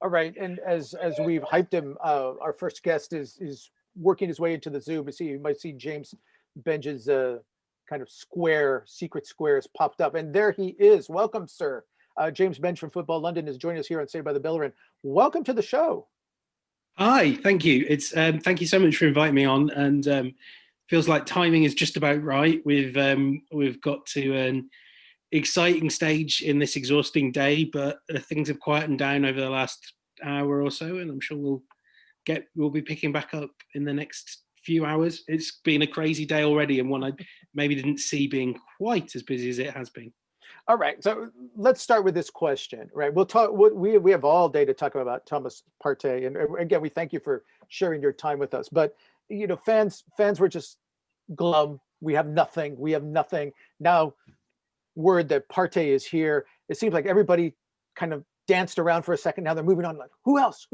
All right, and as we've hyped him, our first guest is working his way into the Zoom. You might see James Benge's kind of secret squares popped up, and there he is. Welcome, sir. James Benge from Football.London is joining us here on Saved by the Bellerin. Welcome to the show. Hi, thank you. It's thank you so much for inviting me on, and feels like timing is just about right. We've got to an exciting stage in this exhausting day, but things have quietened down over the last hour or so, and I'm sure we'll be picking back up in the next few hours. It's been a crazy day already, and one I maybe didn't see being quite as busy as it has been. All right, so let's start with this question, right? We'll talk. We have all day to talk about Thomas Partey, and again, we thank you for sharing your time with us. But you know, fans were just glum. We have nothing. Now, word that Partey is here. It seems like everybody kind of danced around for a second. Now they're moving on. Like, who else?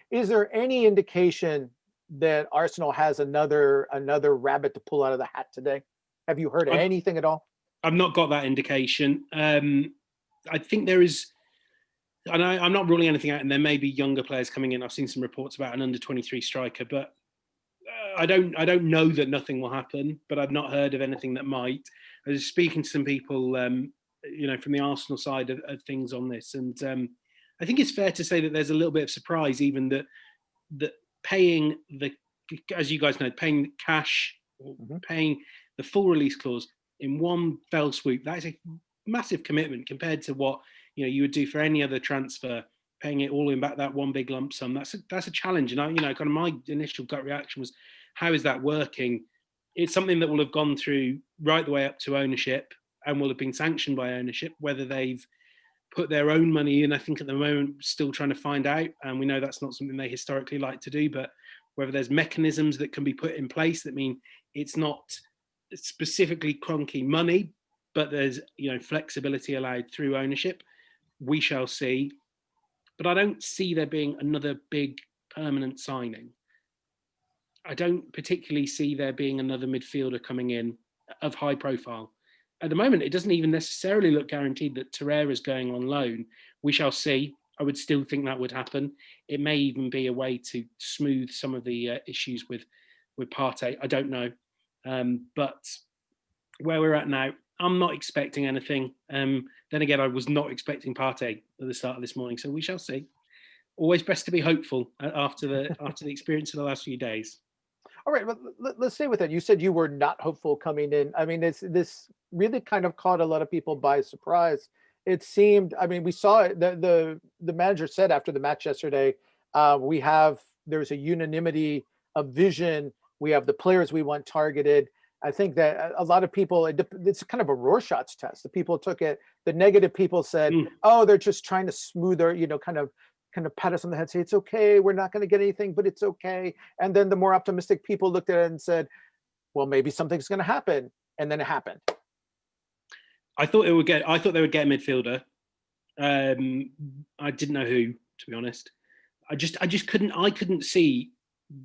Is there any indication that Arsenal has another rabbit to pull out of the hat today? Have you heard anything at all? I've not got that indication. I think there is, and I'm not ruling anything out, and there may be younger players coming in. I've seen some reports about an under-23 striker, but I don't know that nothing will happen, but I've not heard of anything that might. I was speaking to some people, from the Arsenal side of things on this, and I think it's fair to say that there's a little bit of surprise, even that paying as you guys know, paying cash, or paying the full release clause in one fell swoop. That is a massive commitment compared to what you would do for any other transfer. Paying it all in back, that one big lump sum, that's a challenge. And kind of my initial gut reaction was, how is that working? It's something that will have gone through right the way up to ownership and will have been sanctioned by ownership. Whether they've put their own money in, I think at the moment still trying to find out. And we know that's not something they historically like to do. But whether there's mechanisms that can be put in place that mean it's not specifically clunky money, but there's flexibility allowed through ownership, we shall see. But I don't see there being another big permanent signing. I don't particularly see there being another midfielder coming in of high profile. At the moment, it doesn't even necessarily look guaranteed that Torreira's going on loan. We shall see. I would still think that would happen. It may even be a way to smooth some of the issues with Partey. I don't know. But where we're at now, I'm not expecting anything. Then again, I was not expecting Partey at the start of this morning, so we shall see. Always best to be hopeful after the experience of the last few days. All right, well, let's stay with it. You said you were not hopeful coming in. I mean, this really kind of caught a lot of people by surprise. It seemed. I mean, we saw it. The manager said after the match yesterday, there's a unanimity of vision. We have the players we want targeted. I think that a lot of people, it's kind of a Rorschach's test. The people took it. The negative people said, "Oh, they're just trying to smooth our, kind of pat us on the head, say it's okay. We're not going to get anything, but it's okay." And then the more optimistic people looked at it and said, "Well, maybe something's going to happen," and then it happened. I thought they would get a midfielder. I didn't know who, to be honest. I just couldn't see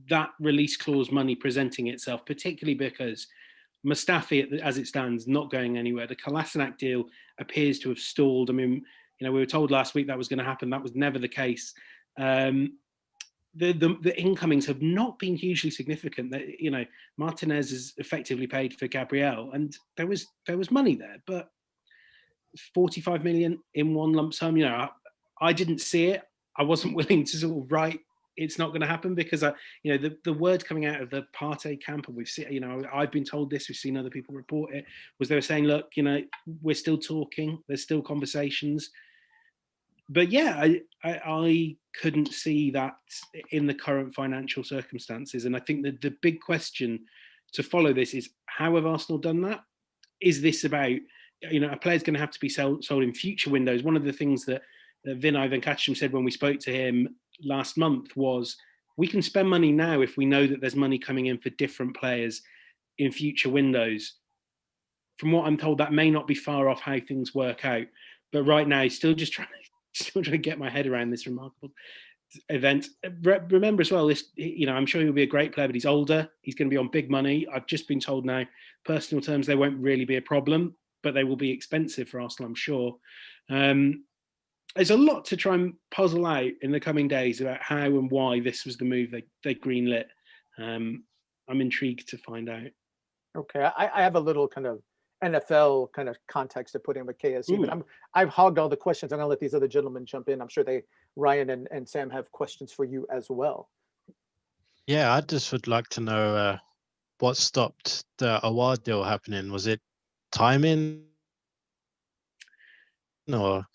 that release clause money presenting itself, particularly because Mustafi, as it stands, not going anywhere. The Kolasinac deal appears to have stalled. I mean, we were told last week that was going to happen. That was never the case. The incomings have not been hugely significant. Martinez is effectively paid for Gabriel, and there was money there, but 45 million in one lump sum. I didn't see it. I wasn't willing to sort of write it's not going to happen because the word coming out of the Partey camp, and we've seen, I've been told this, we've seen other people report it, was they were saying, look, we're still talking, there's still conversations. But yeah, I couldn't see that in the current financial circumstances. And I think that the big question to follow this is, how have Arsenal done that? Is this about, a player's going to have to be sold in future windows? One of the things that Vinay Venkatesham said when we spoke to him last month was, we can spend money now if we know that there's money coming in for different players in future windows. From what I'm told, that may not be far off how things work out. But right now, still trying to get my head around this remarkable event. Remember as well, this, I'm sure he'll be a great player, but he's older. He's going to be on big money. I've just been told now, personal terms, they won't really be a problem, but they will be expensive for Arsenal, I'm sure. there's a lot to try and puzzle out in the coming days about how and why this was the move they greenlit. I'm intrigued to find out. Okay, I have a little kind of NFL kind of context to put in with KSE, Ooh. but I've hogged all the questions. I'm gonna let these other gentlemen jump in. I'm sure Ryan and Sam have questions for you as well. Yeah, I just would like to know what stopped the award deal happening. Was it timing or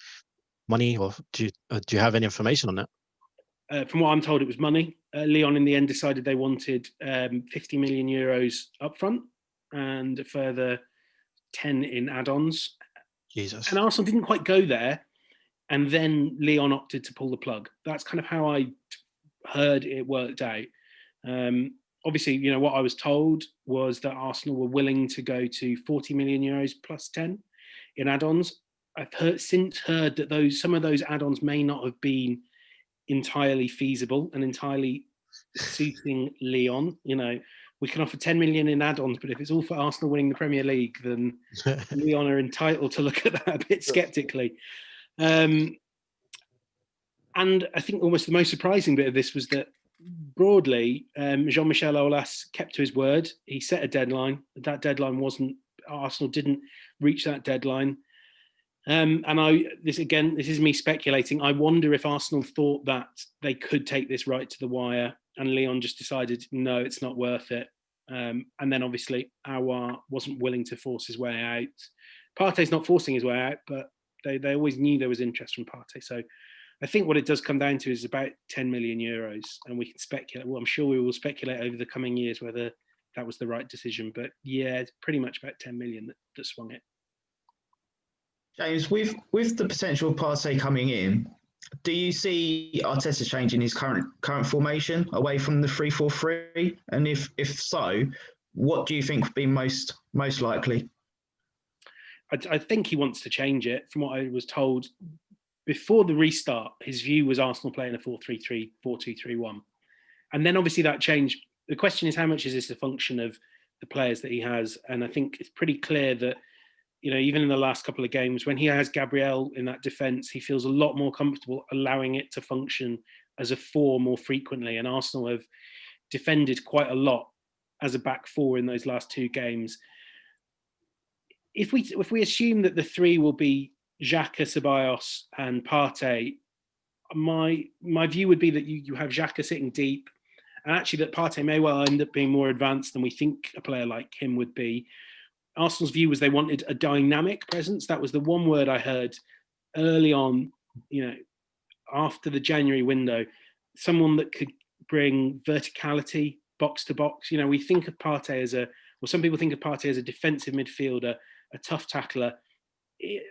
money, or do you have any information on that? From what I'm told, it was money. Lyon in the end decided they wanted 50 million euros upfront and a further 10 in add-ons. Jesus. And Arsenal didn't quite go there, and then Lyon opted to pull the plug. That's kind of how I heard it worked out. Obviously, you know, what I was told was that Arsenal were willing to go to 40 million euros plus 10 in add-ons. I've since heard that some of those add-ons may not have been entirely feasible and entirely suiting Lyon. You know, we can offer 10 million in add-ons, but if it's all for Arsenal winning the Premier League, then Lyon are entitled to look at that a bit sceptically. And I think almost the most surprising bit of this was that broadly, Jean-Michel Aulas kept to his word. He set a deadline. That deadline Arsenal didn't reach that deadline. And this is me speculating. I wonder if Arsenal thought that they could take this right to the wire, and Lyon just decided, no, it's not worth it. And then obviously Aouar wasn't willing to force his way out. Partey's not forcing his way out, but they always knew there was interest from Partey. So I think what it does come down to is about 10 million euros, and we can speculate. Well, I'm sure we will speculate over the coming years whether that was the right decision. But yeah, it's pretty much about 10 million that swung it. James, with the potential of Partey coming in, do you see Arteta changing his current formation away from the 3-4-3? And if so, what do you think would be most likely? I think he wants to change it. From what I was told before the restart, his view was Arsenal playing a 4-3-3, 4-2-3-1. And then obviously that changed. The question is, how much is this a function of the players that he has? And I think it's pretty clear that, you know, even in the last couple of games, when he has Gabriel in that defence, he feels a lot more comfortable allowing it to function as a 4 more frequently. And Arsenal have defended quite a lot as a back 4 in those last 2 games. If we assume that the 3 will be Xhaka, Ceballos and Partey, my view would be that you have Xhaka sitting deep, and actually that Partey may well end up being more advanced than we think a player like him would be. Arsenal's view was they wanted a dynamic presence. That was the one word I heard early on, you know, after the January window. Someone that could bring verticality, box to box. You know, we think of Partey some people think of Partey as a defensive midfielder, a tough tackler.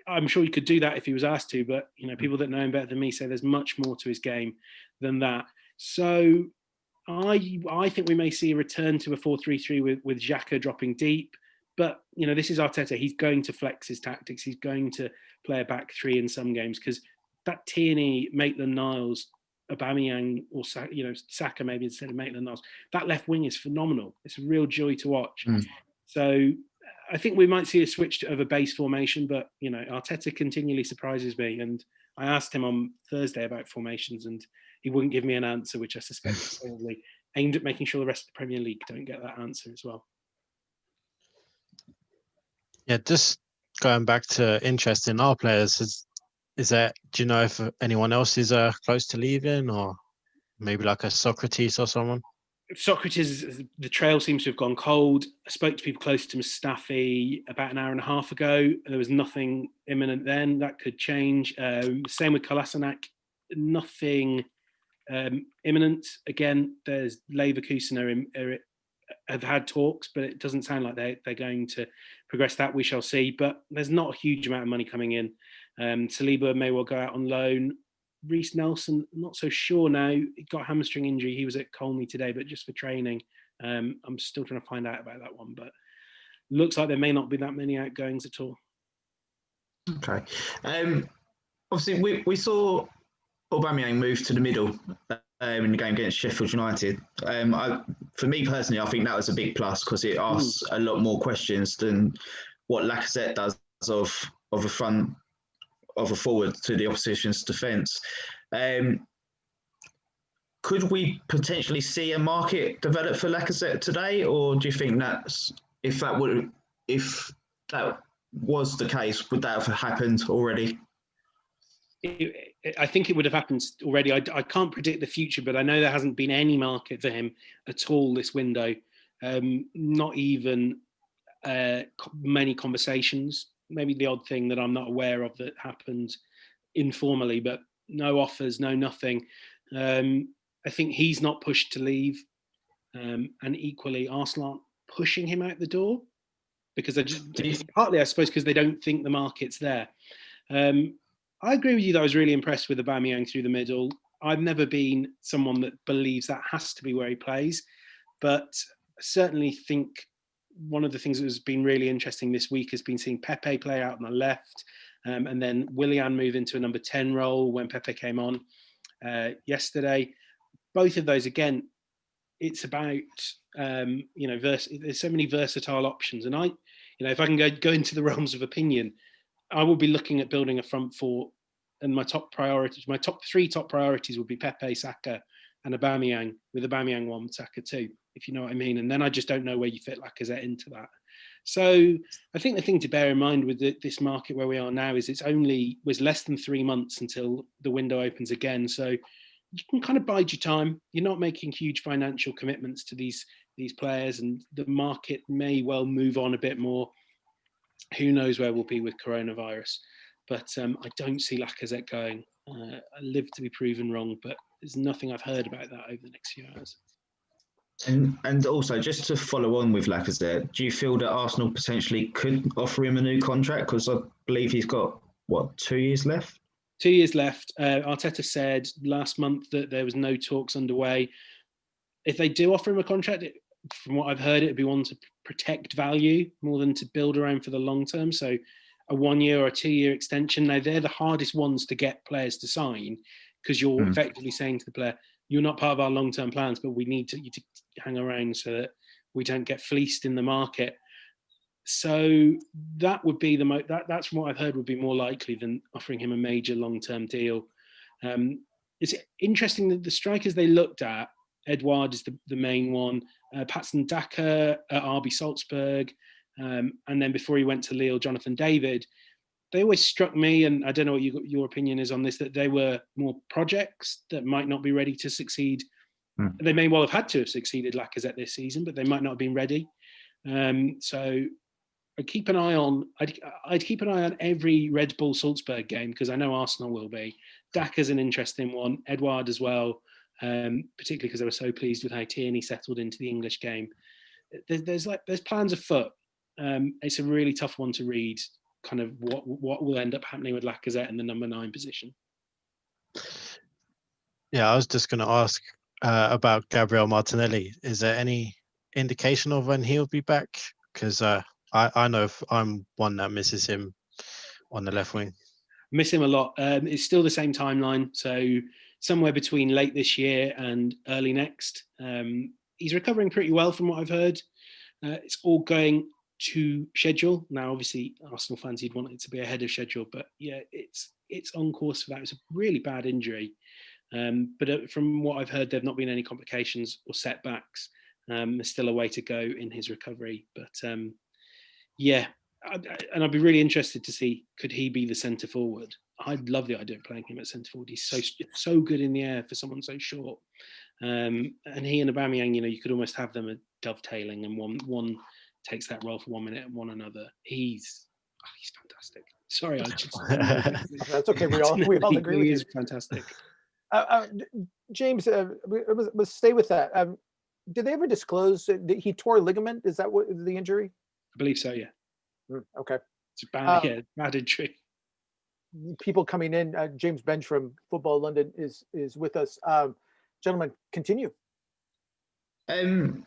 I'm sure he could do that if he was asked to, but, you know, people that know him better than me say there's much more to his game than that. So I think we may see a return to a 4-3-3 with Xhaka dropping deep. But, you know, this is Arteta. He's going to flex his tactics. He's going to play a back 3 in some games, because that Tierney, Maitland-Niles, Aubameyang, or Saka maybe instead of Maitland-Niles, that left wing is phenomenal. It's a real joy to watch. So I think we might see a switch of a base formation, but, you know, Arteta continually surprises me. And I asked him on Thursday about formations, and he wouldn't give me an answer, which I suspect is probably aimed at making sure the rest of the Premier League don't get that answer as well. Yeah, just going back to interest in our players, do you know if anyone else is close to leaving, or maybe like a Sokratis or someone? Sokratis, the trail seems to have gone cold. I spoke to people close to Mustafi about an hour and a half ago. There was nothing imminent then. That could change. Same with Kolasinac. Nothing imminent. Again, there's Leverkusen have had talks, but it doesn't sound like they're going to progress that. We shall see. But there's not a huge amount of money coming in. Saliba may well go out on loan. Reece Nelson, not so sure now. He got a hamstring injury. He was at Colney today, but just for training. I'm still trying to find out about that one. But looks like there may not be that many outgoings at all. Okay. Obviously, we saw Aubameyang move to the middle in the game against Sheffield United. For me personally, I think that was a big plus, because it asks a lot more questions than what Lacazette does of a front of a forward to the opposition's defence. Could we potentially see a market develop for Lacazette today, or do you think if that was the case, would that have happened already? I think it would have happened already. I can't predict the future, but I know there hasn't been any market for him at all this window. Not even many conversations. Maybe the odd thing that I'm not aware of that happened informally, but no offers, no nothing. I think he's not pushed to leave, and equally Arsenal aren't pushing him out the door because partly, I suppose, because they don't think the market's there. I agree with you that I was really impressed with Aubameyang through the middle. I've never been someone that believes that has to be where he plays, but I certainly think one of the things that has been really interesting this week has been seeing Pepe play out on the left, and then Willian move into a number 10 role when Pepe came on yesterday. Both of those, again, it's about there's so many versatile options, and if I can go into the realms of opinion, I will be looking at building a front four, and my top three top priorities would be Pepe, Saka, and Aubameyang, with Aubameyang 1, Saka 2, if you know what I mean. And then I just don't know where you fit Lacazette into that. So I think the thing to bear in mind with this market where we are now is was less than 3 months until the window opens again. So you can kind of bide your time. You're not making huge financial commitments to these players, and the market may well move on a bit more. Who knows where we'll be with coronavirus? But I don't see Lacazette going. I live to be proven wrong, but there's nothing I've heard about that over the next few hours. And also, just to follow on with Lacazette, do you feel that Arsenal potentially could offer him a new contract? Because I believe he's got, 2 years left? 2 years left. Arteta said last month that there was no talks underway. If they do offer him a contract, from what I've heard, it would be one to protect value more than to build around for the long term. So a 1 year or a 2 year extension. Now, they're the hardest ones to get players to sign, because you're effectively saying to the player, you're not part of our long-term plans, but we need you to hang around so that we don't get fleeced in the market. So that would be that's from what I've heard would be more likely than offering him a major long-term deal. It's interesting that the strikers they looked at, Edouard is the main one, Patson Daka at RB Salzburg, and then before he went to Lille, Jonathan David. They always struck me, and I don't know what your opinion is on this, that they were more projects that might not be ready to succeed. They may well have had to have succeeded Lacazette this season, but they might not have been ready. So I'd keep an eye on every Red Bull Salzburg game, because I know Arsenal will be. Daka's an interesting one, Edouard as well, particularly because I was so pleased with how Tierney settled into the English game. There's plans afoot. It's a really tough one to read, kind of what will end up happening with Lacazette in the number 9 position. Yeah, I was just going to ask about Gabriel Martinelli. Is there any indication of when he'll be back? Because I know I'm one that misses him on the left wing. Miss him a lot. It's still the same timeline, so somewhere between late this year and early next. He's recovering pretty well from what I've heard. It's all going to schedule. Now, obviously, Arsenal fans, you'd want it to be ahead of schedule, but yeah, it's on course for that. It's a really bad injury. But from what I've heard, there have not been any complications or setbacks. There's still a way to go in his recovery. But yeah, and I'd be really interested to see, could he be the centre forward? I'd love the idea of playing him at centre forward. He's so good in the air for someone so short. And he and Aubameyang, you could almost have them dovetailing, and one takes that role for 1 minute and one another. He's fantastic. Sorry, I just that's okay. We all agree with you. He's fantastic. James, let's stay with that. Did they ever disclose he tore a ligament? Is that what the injury? I believe so. Yeah. Okay. It's bad injury. People coming in. James Benge from Football.London is with us. Gentlemen, continue. I've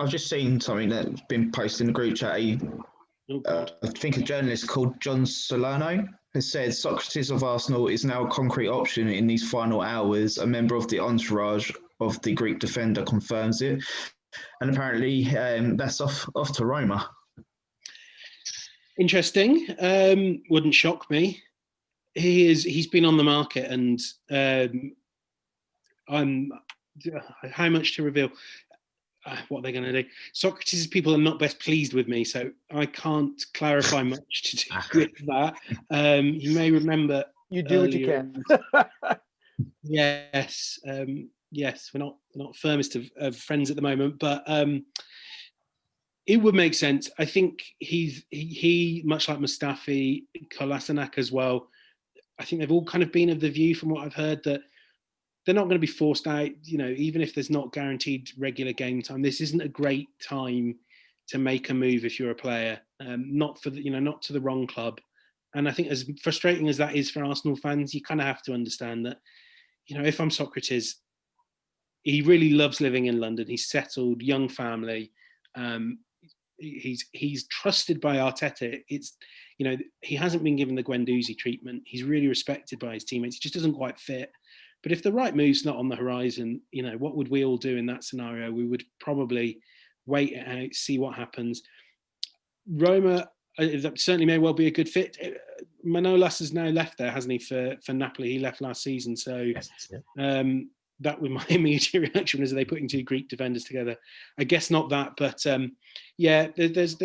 just seen something that's been posted in the group chat. I think a journalist called John Solano has said Sokratis of Arsenal is now a concrete option in these final hours. A member of the entourage of the Greek defender confirms it, and apparently that's off to Roma. Interesting. Wouldn't shock me. He's been on the market, and I'm how much to reveal. What they're going to do. Sokratis' people are not best pleased with me, so I can't clarify much to do with that. You may remember You do what you can. Yes, yes, we're not firmest of friends at the moment, but it would make sense. I think he much like Mustafi, Kolasinac as well. I think they've all kind of been of the view, from what I've heard, that they're not going to be forced out. You know, even if there's not guaranteed regular game time, this isn't a great time to make a move if you're a player. Not for the, not to the wrong club. And I think, as frustrating as that is for Arsenal fans, you kind of have to understand that, if I'm Sokratis, he really loves living in London. He's settled, young family. He's trusted by Arteta. It's, he hasn't been given the Guendouzi treatment. He's really respected by his teammates. He just doesn't quite fit. But if the right move's not on the horizon, what would we all do in that scenario? We would probably wait it out, see what happens. Roma certainly may well be a good fit. Manolas has now left there, hasn't he, for Napoli? He left last season. So Yes, yeah. That was my immediate reaction. Is, are they putting two Greek defenders together? I guess not that. But there's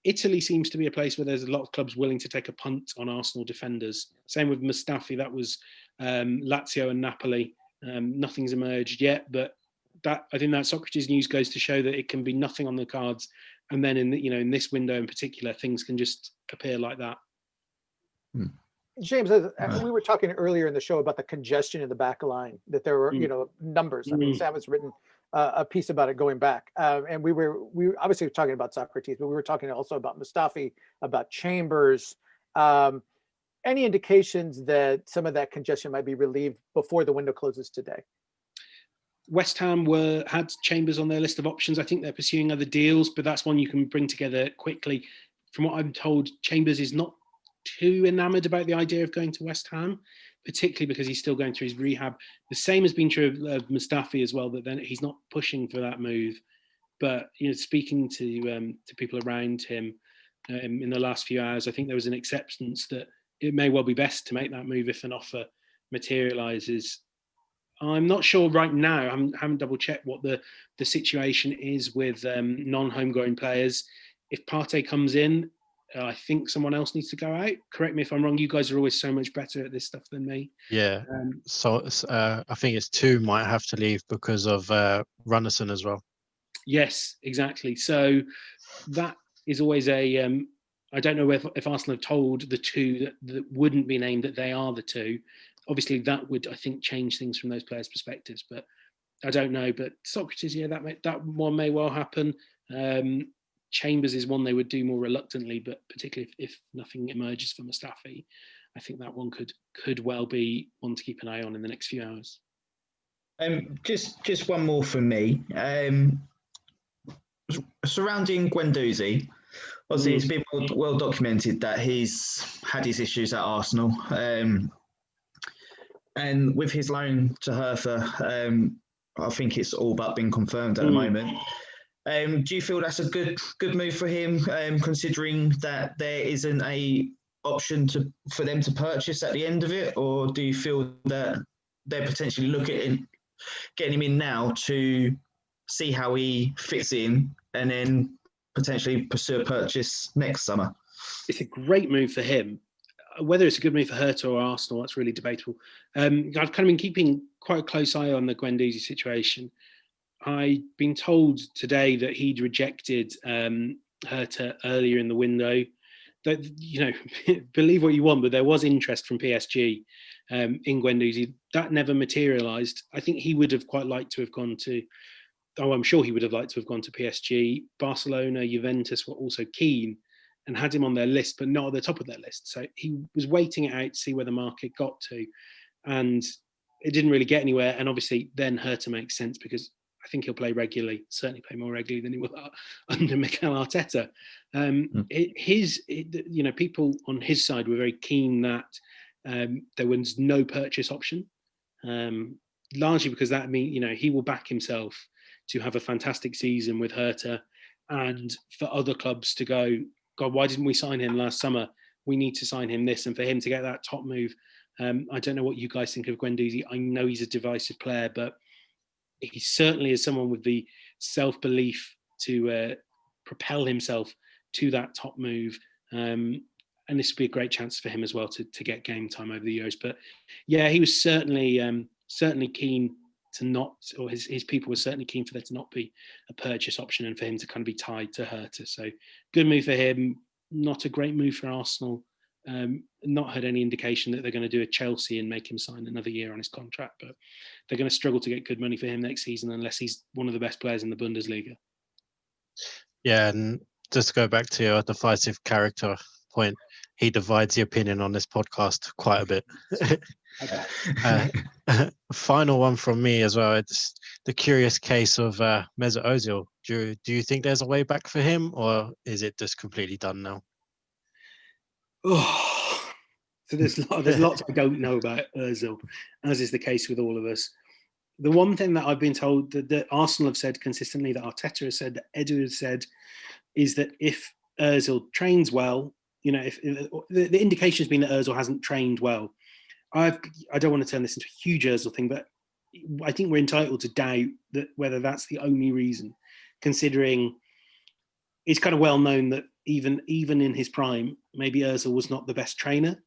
Italy seems to be a place where there's a lot of clubs willing to take a punt on Arsenal defenders. Same with Mustafi. That was Lazio and Napoli. Nothing's emerged yet, but I think that Sokratis news goes to show that it can be nothing on the cards, and then in this window in particular, things can just appear like that. James, we were talking earlier in the show about the congestion in the back line, that there were numbers. I mean, Sam has written a piece about it going back, and we obviously were talking about Sokratis, but we were talking also about Mustafi, about Chambers. Any indications that some of that congestion might be relieved before the window closes today? West Ham had Chambers on their list of options. I think they're pursuing other deals, but that's one you can bring together quickly. From what I'm told, Chambers is not too enamoured about the idea of going to West Ham, particularly because he's still going through his rehab. The same has been true of Mustafi as well, that then he's not pushing for that move. But speaking to people around him in the last few hours, I think there was an acceptance that it may well be best to make that move if an offer materialises. I'm not sure right now. I haven't double checked what the situation is with non-homegrown players. If Partey comes in, I think someone else needs to go out. Correct me if I'm wrong. You guys are always so much better at this stuff than me. Yeah. So I think it's two might have to leave because of Runnison as well. Yes, exactly. So that is always a. I don't know if Arsenal have told the two that wouldn't be named that they are the two. Obviously, that would, I think, change things from those players' perspectives. But I don't know. But Sokratis, that one may well happen. Chambers is one they would do more reluctantly, but particularly if nothing emerges for Mustafi, I think that one could well be one to keep an eye on in the next few hours. Just one more from me. Surrounding Guendouzi, obviously it's been well documented that he's had his issues at Arsenal, and with his loan to Hertha, I think it's all but been confirmed at the moment. Do you feel that's a good move for him, considering that there isn't a option for them to purchase at the end of it, or do you feel that they're potentially looking at getting him in now to see how he fits in and then potentially pursue a purchase next summer? It's a great move for him. Whether it's a good move for Hertha or Arsenal, that's really debatable. I've kind of been keeping quite a close eye on the Guendouzi situation. I'd been told today that he'd rejected Hertha earlier in the window. That, believe what you want, but there was interest from PSG in Guendouzi. That never materialised. I think he would have quite liked to have gone to. I'm sure he would have liked to have gone to PSG. Barcelona, Juventus were also keen and had him on their list, but not at the top of their list. So he was waiting it out to see where the market got to, and it didn't really get anywhere. And obviously, then Hertha makes sense because I think he'll play regularly, certainly play more regularly than he will under Mikel Arteta. People on his side were very keen that there was no purchase option, largely because that means, he will back himself to have a fantastic season with Hertha and for other clubs to go, God, why didn't we sign him last summer? We need to sign him this. And for him to get that top move, I don't know what you guys think of Guendouzi. I know he's a divisive player, but he certainly is someone with the self-belief to propel himself to that top move. And this would be a great chance for him as well to get game time over the Euros. But yeah, he was certainly keen to not, or his people were certainly keen for there to not be a purchase option and for him to kind of be tied to Hertha. So good move for him. Not a great move for Arsenal. Not had any indication that they're going to do a Chelsea and make him sign another year on his contract, but they're going to struggle to get good money for him next season unless he's one of the best players in the Bundesliga. Yeah, and just to go back to your divisive character point, he divides the opinion on this podcast quite a bit. Final one from me as well. It's the curious case of Mesut Ozil. Do you think there's a way back for him, or is it just completely done now? Oh, so there's lots I don't know about Ozil, as is the case with all of us. The one thing that I've been told that Arsenal have said consistently, that Arteta has said, that Edu has said, is that if Ozil trains well, if the indication has been that Ozil hasn't trained well. I don't want to turn this into a huge Ozil thing, but I think we're entitled to doubt that whether that's the only reason, considering it's kind of well known that even in his prime, maybe Ozil was not the best trainer.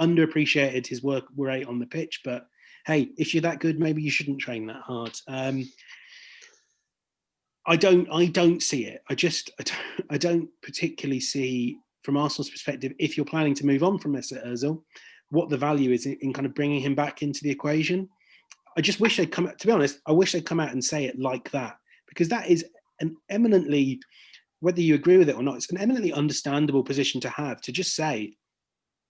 Underappreciated his work rate on the pitch, but hey, if you're that good, maybe you shouldn't train that hard. I don't see it. I don't particularly see, from Arsenal's perspective, if you're planning to move on from Mesut Ozil, what the value is in kind of bringing him back into the equation. I just wish they'd come, to be honest, I wish they'd come out and say it like that, because that is an eminently, whether you agree with it or not, it's an eminently understandable position to have, to just say,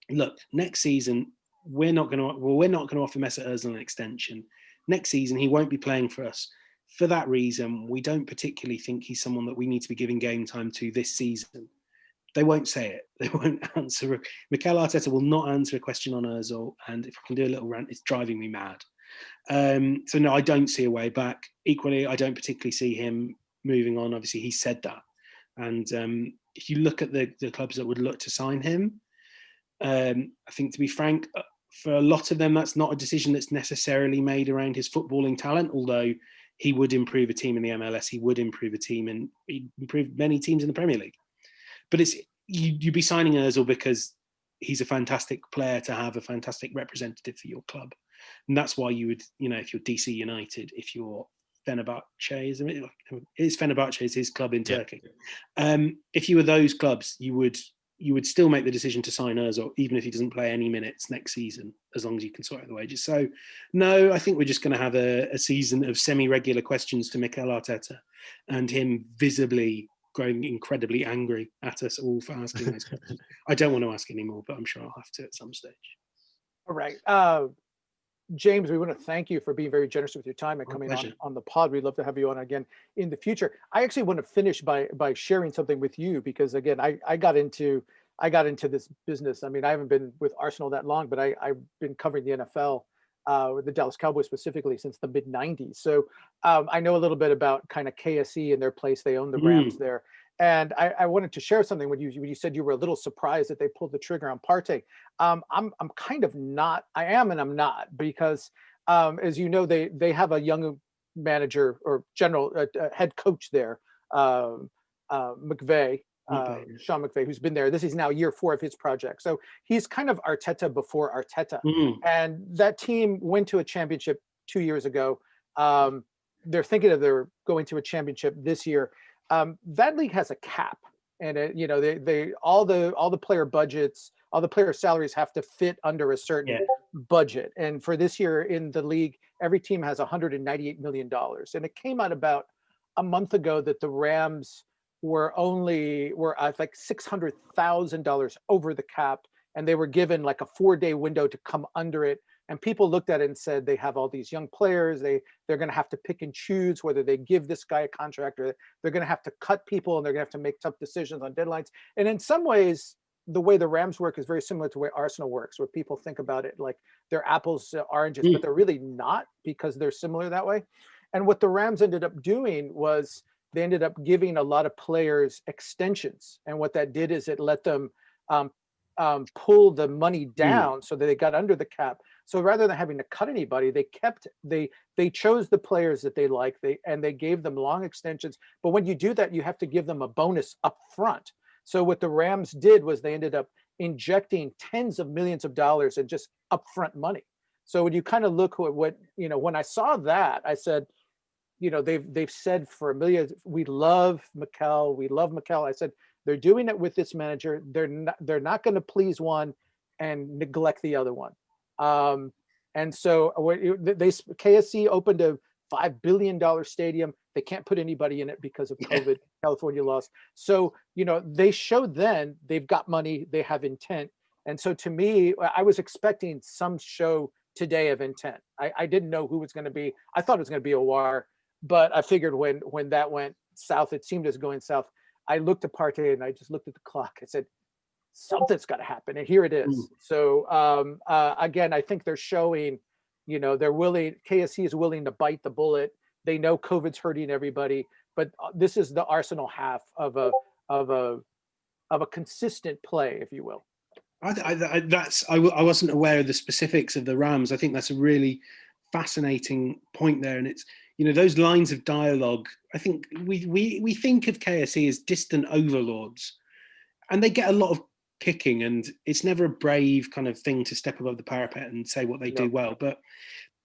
look, next season, we're not going to offer Mesut Ozil an extension. Next season, he won't be playing for us. For that reason, we don't particularly think he's someone that we need to be giving game time to this season. They won't say it. They won't answer. Mikel Arteta will not answer a question on Ozil. And if I can do a little rant, it's driving me mad. So no, I don't see a way back. Equally, I don't particularly see him moving on. Obviously, he said that. And if you look at the clubs that would look to sign him, I think, to be frank, for a lot of them, that's not a decision that's necessarily made around his footballing talent, although he would improve a team in the MLS. He would improve a team, and he'd improve many teams in the Premier League. But it's you'd be signing Ozil because he's a fantastic player to have, a fantastic representative for your club. And that's why you would, if you're DC United, if you're Fenerbahce, it's Fenerbahce is his club in Turkey. If you were those clubs, you would still make the decision to sign Ozil, even if he doesn't play any minutes next season, as long as you can sort out the wages. So, no, I think we're just going to have a season of semi-regular questions to Mikel Arteta, and him visibly growing incredibly angry at us all for asking those questions. I don't want to ask anymore, but I'm sure I'll have to at some stage. All right. James, we want to thank you for being very generous with your time and coming on the pod. We'd love to have you on again in the future. I actually want to finish by sharing something with you, because again, I got into this business. I mean, I haven't been with Arsenal that long, but I've been covering the NFL with the Dallas Cowboys specifically since the mid 90s. So I know a little bit about kind of KSE and their place. They own the Rams there. And I wanted to share something when you said you were a little surprised that they pulled the trigger on Partey. I'm kind of not. I am and I'm not, because as you know, they have a young manager or general head coach there, McVay, Sean McVay, who's been there. This is now year 4 of his project. So he's kind of Arteta before Arteta. And that team went to a championship 2 years ago. They're thinking of they're going to a championship this year. That league has a cap, and they all the player budgets, all the player salaries have to fit under a certain budget. And for this year in the league, every team has $198 million. And it came out about a month ago that the Rams were like $600,000 over the cap, and they were given like a 4-day window to come under it. And people looked at it and said, they have all these young players. They're going to have to pick and choose whether they give this guy a contract, or they're going to have to cut people, and they're going to have to make tough decisions on deadlines. And in some ways, the way the Rams work is very similar to the way Arsenal works, where people think about it like they're apples to oranges, but they're really not, because they're similar that way. And what the Rams ended up doing was they ended up giving a lot of players extensions. And what that did is it let them pull the money down so that they got under the cap. So rather than having to cut anybody, they chose the players that they like, and they gave them long extensions. But when you do that, you have to give them a bonus up front. So what the Rams did was they ended up injecting tens of millions of dollars in just upfront money. So when you kind of look at what, when I saw that, I said, they've said for a million, we love Mikel. I said, they're doing it with this manager. They're not going to please one and neglect the other one. And so KSC opened a $5 billion stadium. They can't put anybody in it because of COVID. California lost. So, they showed then they've got money, they have intent. And so to me, I was expecting some show today of intent. I didn't know who it was going to be. I thought it was going to be Aouar, but I figured when that went south, it seemed as going south. I looked at Partey and I just looked at the clock. I said, something's got to happen. And here it is. So again, I think they're showing, they're willing, KSC is willing to bite the bullet. They know COVID's hurting everybody, but this is the Arsenal half of a consistent play, if you will. I wasn't aware of the specifics of the Rams. I think that's a really fascinating point there. And it's, those lines of dialogue, I think we think of KSE as distant overlords, and they get a lot of kicking, and it's never a brave kind of thing to step above the parapet and say what they do well. But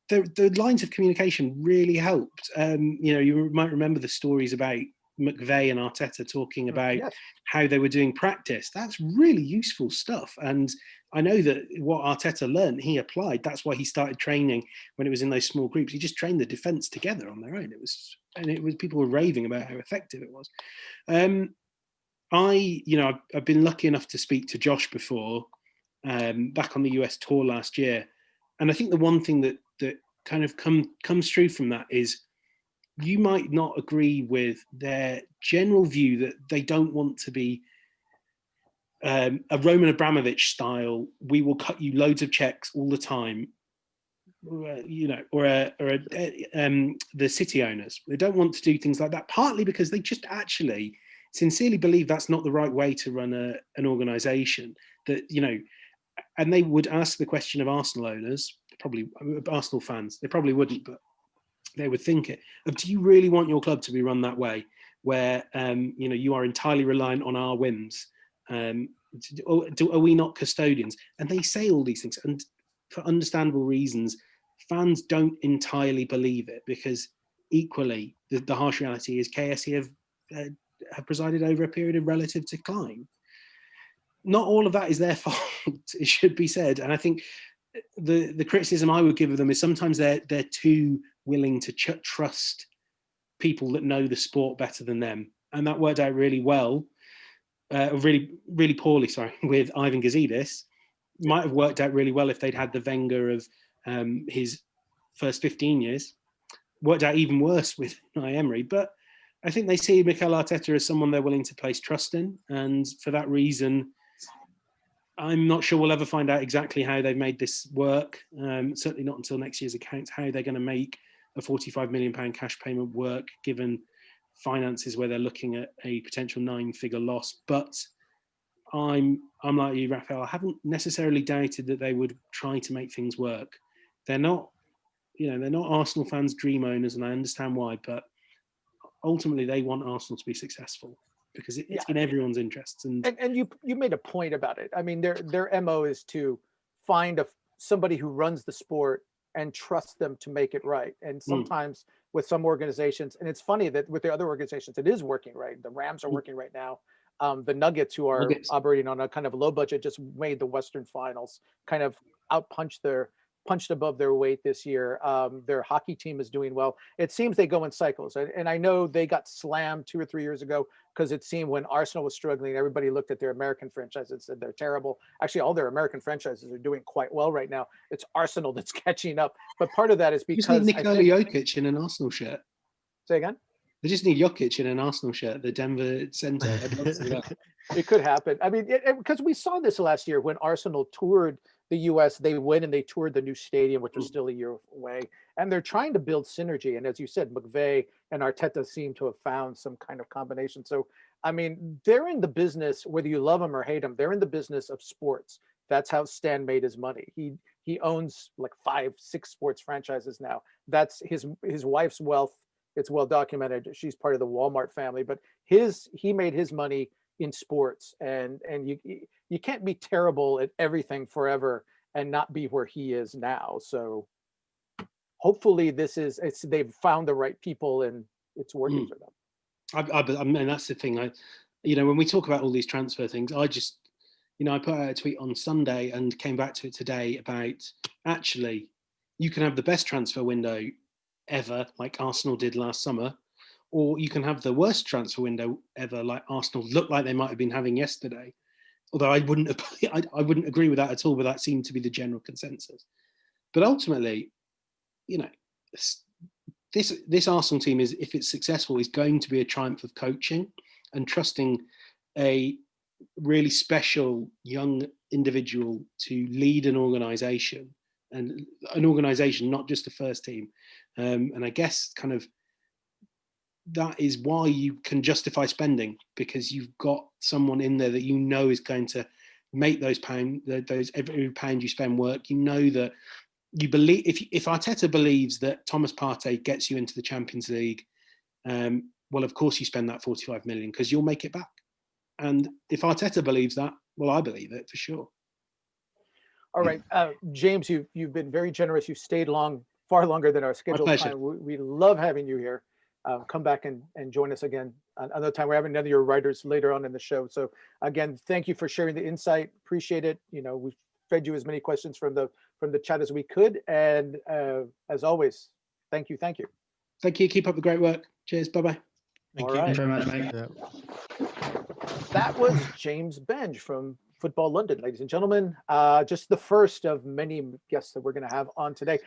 the lines of communication really helped. You might remember the stories about McVeigh and Arteta talking about how they were doing practice. That's really useful stuff. And I know that what Arteta learned, he applied. That's why he started training when it was in those small groups. He just trained the defence together on their own. It was people were raving about how effective it was. I've been lucky enough to speak to Josh before, back on the US tour last year. And I think the one thing that kind of comes through from that is you might not agree with their general view that they don't want to be a Roman Abramovich style. We will cut you loads of checks all the time, or the city owners. They don't want to do things like that, partly because they just actually sincerely believe that's not the right way to run an organisation. That, and they would ask the question of Arsenal owners, probably Arsenal fans, they probably wouldn't, but they would think it, of, do you really want your club to be run that way, where you are entirely reliant on our whims? Are we not custodians? And they say all these things, and for understandable reasons, fans don't entirely believe it, because equally the harsh reality is KSE have presided over a period of relative decline. Not all of that is their fault, it should be said. And I think the criticism I would give of them is sometimes they're too willing to trust people that know the sport better than them. And that worked out really well, really, really poorly, with Ivan Gazidis. Might have worked out really well if they'd had the Wenger of his first 15 years. Worked out even worse with Unai Emery. But I think they see Mikel Arteta as someone they're willing to place trust in. And for that reason, I'm not sure we'll ever find out exactly how they've made this work. Certainly not until next year's accounts, how they're going to make a £45 million cash payment work, given finances where they're looking at a potential 9-figure loss. But I'm like you, Raphael. I haven't necessarily doubted that they would try to make things work. They're not Arsenal fans' dream owners, and I understand why. But ultimately, they want Arsenal to be successful, because it's in everyone's interests. And you made a point about it. I mean, their MO is to find somebody who runs the sport and trust them to make it right. And sometimes with some organizations, and it's funny that with the other organizations, it is working right. The Rams are working right now. The Nuggets, who are operating on a kind of low budget, just made the Western Finals, kind of punched above their weight this year. Their hockey team is doing well. It seems they go in cycles. And I know they got slammed 2 or 3 years ago because it seemed when Arsenal was struggling, everybody looked at their American franchises and said they're terrible. Actually, all their American franchises are doing quite well right now. It's Arsenal that's catching up. But part of that is because... You just need Nikola Jokic in an Arsenal shirt. Say again? They just need Jokic in an Arsenal shirt, the Denver Center. I'd love to see that. It could happen. I mean, because we saw this last year when Arsenal toured the US, they went and they toured the new stadium, which was still a year away. And they're trying to build synergy. And as you said, McVay and Arteta seem to have found some kind of combination. So, I mean, they're in the business, whether you love them or hate them, they're in the business of sports. That's how Stan made his money. He owns like 5, 6 sports franchises now. That's his wife's wealth. It's well documented. She's part of the Walmart family, but he made his money in sports, and you can't be terrible at everything forever and not be where he is now. So hopefully they've found the right people and it's working for them. I mean, that's the thing. When we talk about all these transfer things, I just, I put out a tweet on Sunday and came back to it today about, actually, you can have the best transfer window ever, like Arsenal did last summer, or you can have the worst transfer window ever, like Arsenal looked like they might have been having yesterday. Although I wouldn't agree with that at all, but that seemed to be the general consensus. But ultimately, this Arsenal team is, if it's successful, is going to be a triumph of coaching and trusting a really special young individual to lead an organisation, and an organisation, not just the first team. And I guess kind of that is why you can justify spending, because you've got someone in there that is going to make those every pound you spend work. That you believe, if Arteta believes that Thomas Partey gets you into the Champions League, well, of course you spend that 45 million because you'll make it back. And if Arteta believes that, well, I believe it for sure. All right, James, you've been very generous. You've stayed far longer than our scheduled time. We love having you here. Come back and join us again another time. We're having another of your writers later on in the show. So again, thank you for sharing the insight. Appreciate it. We've fed you as many questions from the chat as we could. And as always, thank you. Thank you. Keep up the great work. Cheers. Bye-bye. Thank you. Right. Thanks very much, mate. Yeah. That was James Benge from Football London, ladies and gentlemen. Just the first of many guests that we're going to have on today.